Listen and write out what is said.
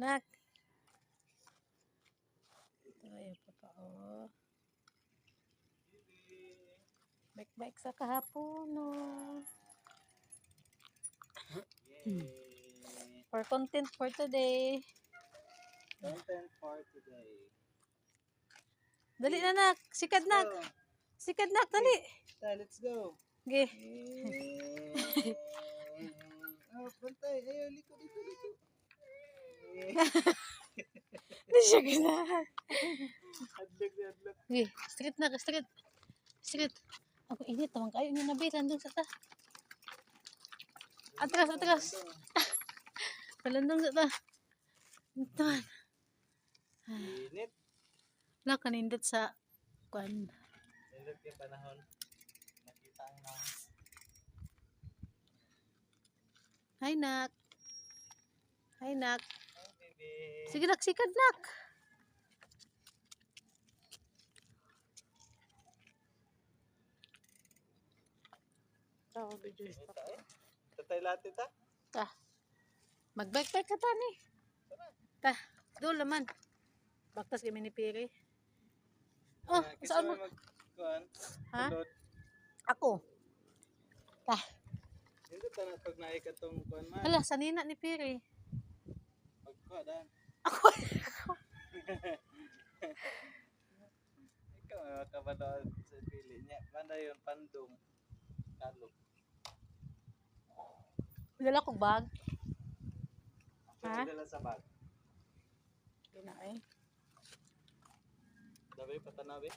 Nak. Ito ay papa oh. Baik-baik sa kahapon no. For content for today. Content for today. Dali na nak, sikad nak. Sikad nak, dali. Let's go. Okay. Oh, pantay. Ayaw, liko. Hindi siya ganahan. Hadlag. Okay, straight nak, straight. Straight. Ako init, tawang kayo nga nabiran dun sa ta. Atras. Palandong sa ta. Ito man. Init. Wala ka nindot sa kwan. Init yung panahon. Nakita ang na. Hi nak. Hi nak. Hi, baby. Sige nak, sikad nak. Tawag video ito. Tatay latte ta? Ta. Mag-bike-bike ka ta ni. Ta. Doon laman. Baktas kami ni Piri. Oh, saan mo? Magkuhan? Ha? Kulot. Ako. Ta. Hindi ta na pag naikatong kuhan man. Hala, sanina ni Piri. Pagkuhan dan. Ako. Ikaw may makabalood sa pili niya. Manda yun, pandong. Kalog. Dala ko bag. Ha? Dala sa bag. Hindi na eh. Dabi patanabi.